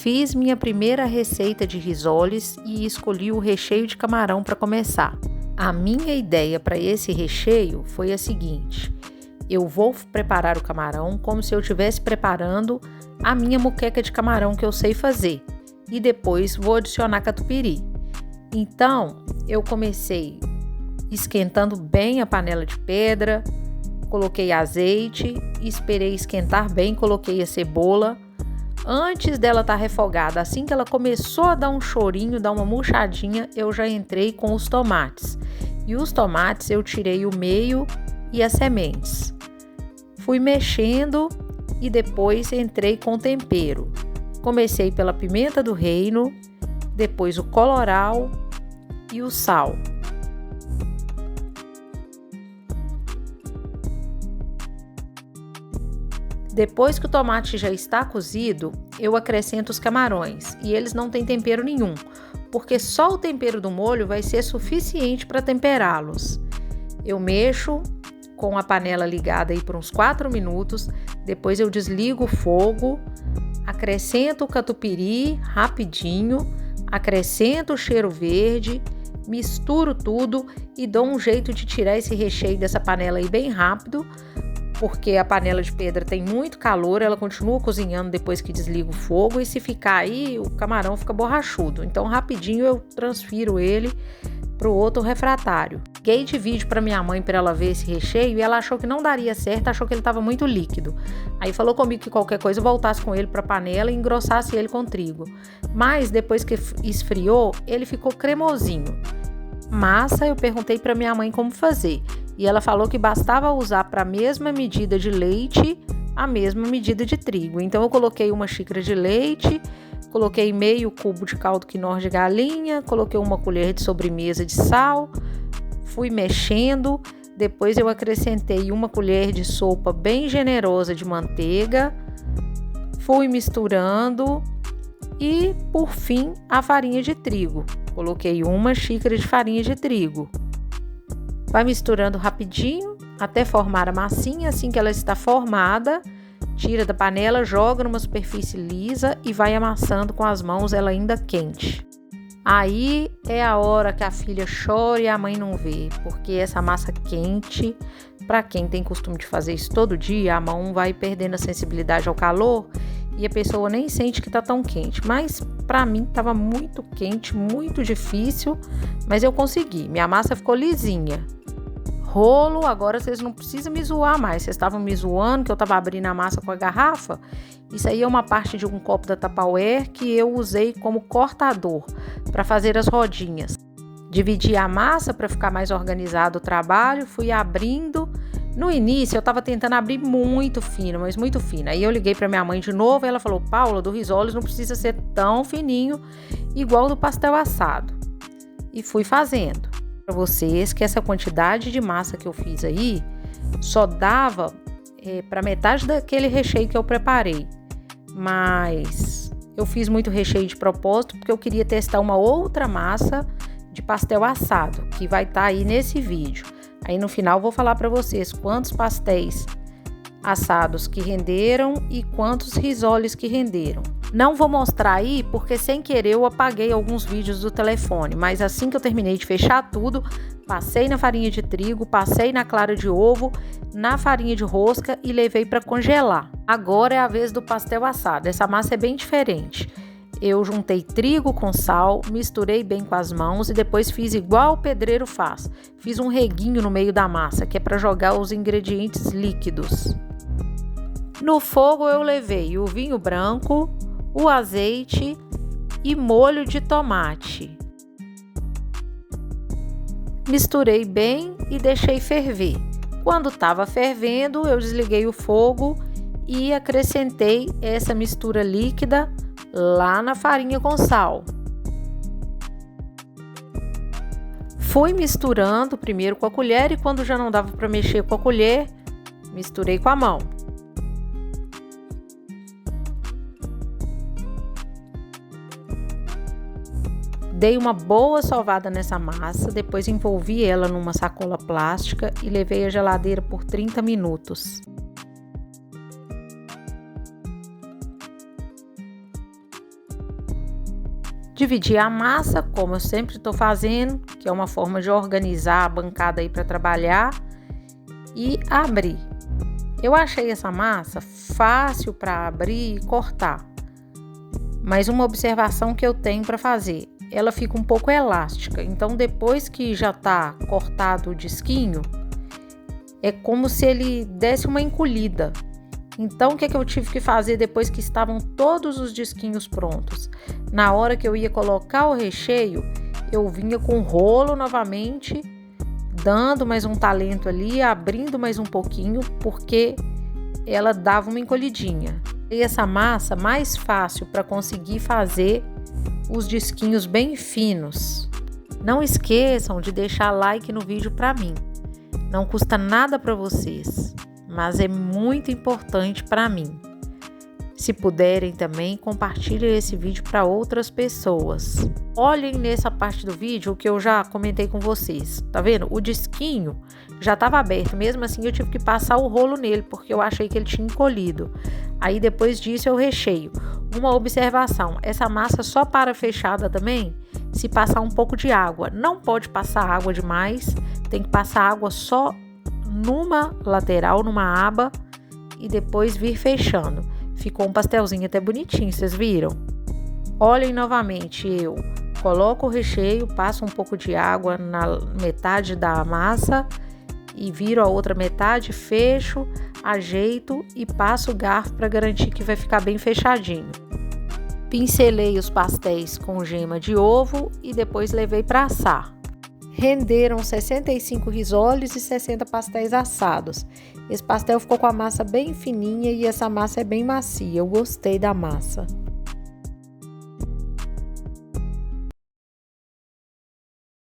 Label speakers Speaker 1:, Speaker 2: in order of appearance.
Speaker 1: Fiz minha primeira receita de risoles e escolhi o recheio de camarão para começar. A minha ideia para esse recheio foi a seguinte: eu vou preparar o camarão como se eu estivesse preparando a minha moqueca de camarão que eu sei fazer e depois vou adicionar catupiry. Então, eu comecei esquentando bem a panela de pedra, coloquei azeite, esperei esquentar bem, coloquei a cebola. Antes dela estar refogada, assim que ela começou a dar um chorinho, dar uma murchadinha, eu já entrei com os tomates. E os tomates eu tirei o meio e as sementes. Fui mexendo e depois entrei com o tempero. Comecei pela pimenta do reino, depois o colorau e o sal. Depois que o tomate já está cozido, eu acrescento os camarões e eles não têm tempero nenhum, porque só o tempero do molho vai ser suficiente para temperá-los. Eu mexo com a panela ligada aí por uns 4 minutos, depois eu desligo o fogo, acrescento o catupiry rapidinho, acrescento o cheiro verde, misturo tudo e dou um jeito de tirar esse recheio dessa panela aí bem rápido, porque a panela de pedra tem muito calor, ela continua cozinhando depois que desliga o fogo e se ficar aí, o camarão fica borrachudo. Então, rapidinho eu transfiro ele para o outro refratário. Liguei de vídeo para minha mãe para ela ver esse recheio e ela achou que não daria certo, achou que ele estava muito líquido. Aí falou comigo que qualquer coisa eu voltasse com ele para a panela e engrossasse ele com trigo. Mas depois que esfriou, ele ficou cremosinho. Massa, eu perguntei para minha mãe como fazer. E ela falou que bastava usar para a mesma medida de leite, a mesma medida de trigo. Então eu coloquei 1 xícara de leite, coloquei meio cubo de caldo quinor de galinha, coloquei 1 colher de sobremesa de sal, fui mexendo, depois eu acrescentei 1 colher de sopa bem generosa de manteiga, fui misturando e, por fim, a farinha de trigo. Coloquei 1 xícara de farinha de trigo. Vai misturando rapidinho até formar a massinha. Assim que ela está formada, tira da panela, joga numa superfície lisa e vai amassando com as mãos, ela ainda quente. Aí é a hora que a filha chora e a mãe não vê, porque essa massa quente, para quem tem costume de fazer isso todo dia, a mão vai perdendo a sensibilidade ao calor e a pessoa nem sente que está tão quente. Mas para mim estava muito quente, muito difícil, mas eu consegui. Minha massa ficou lisinha. Rolo, agora vocês não precisam me zoar mais. Vocês estavam me zoando que eu estava abrindo a massa com a garrafa. Isso aí é uma parte de um copo da Tupperware que eu usei como cortador para fazer as rodinhas. Dividi a massa para ficar mais organizado o trabalho, fui abrindo. No início eu estava tentando abrir muito fino, mas muito fino. Aí eu liguei para minha mãe de novo e ela falou: Paula, do risoles não precisa ser tão fininho igual do pastel assado. E fui fazendo. Para vocês que essa quantidade de massa que eu fiz aí só dava para metade daquele recheio que eu preparei, mas eu fiz muito recheio de propósito porque eu queria testar uma outra massa de pastel assado que vai estar aí nesse vídeo. Aí no final eu vou falar para vocês quantos pastéis assados que renderam e quantos risoles que renderam. Não vou mostrar aí porque sem querer eu apaguei alguns vídeos do telefone, mas assim que eu terminei de fechar tudo, passei na farinha de trigo, passei na clara de ovo, na farinha de rosca e levei para congelar. Agora é a vez do pastel assado. Essa massa é bem diferente. Eu juntei trigo com sal, misturei bem com as mãos e depois fiz igual o pedreiro faz. Fiz um reguinho no meio da massa, que é para jogar os ingredientes líquidos. No fogo eu levei o vinho branco, o azeite e molho de tomate. Misturei bem e deixei ferver. Quando estava fervendo, eu desliguei o fogo e acrescentei essa mistura líquida lá na farinha com sal. Fui misturando primeiro com a colher e quando já não dava para mexer com a colher, misturei com a mão. Dei uma boa sovada nessa massa, depois envolvi ela numa sacola plástica e levei à geladeira por 30 minutos. Dividi a massa, como eu sempre estou fazendo, que é uma forma de organizar a bancada aí para trabalhar, e abrir. Eu achei essa massa fácil para abrir e cortar, mas uma observação que eu tenho para fazer, ela fica um pouco elástica, então depois que já está cortado o disquinho, é como se ele desse uma encolhida. Então, o que eu tive que fazer depois que estavam todos os disquinhos prontos? Na hora que eu ia colocar o recheio, eu vinha com o rolo novamente, dando mais um talento ali, abrindo mais um pouquinho, porque ela dava uma encolhidinha. E essa massa mais fácil para conseguir fazer os disquinhos bem finos. Não esqueçam de deixar like no vídeo para mim. Não custa nada para vocês, mas é muito importante para mim. Se puderem também, compartilhem esse vídeo para outras pessoas. Olhem nessa parte do vídeo o que eu já comentei com vocês. Tá vendo? O disquinho já estava aberto, mesmo assim eu tive que passar o rolo nele, porque eu achei que ele tinha encolhido. Aí depois disso eu recheio. Uma observação, essa massa só para fechada também se passar um pouco de água. Não pode passar água demais, tem que passar água só numa lateral, numa aba, e depois vir fechando. Ficou um pastelzinho até bonitinho, vocês viram? Olhem novamente, eu coloco o recheio, passo um pouco de água na metade da massa e viro a outra metade, fecho, ajeito e passo o garfo para garantir que vai ficar bem fechadinho. Pincelei os pastéis com gema de ovo e depois levei para assar. Renderam 65 risoles e 60 pastéis assados. Esse pastel ficou com a massa bem fininha e essa massa é bem macia. Eu gostei da massa.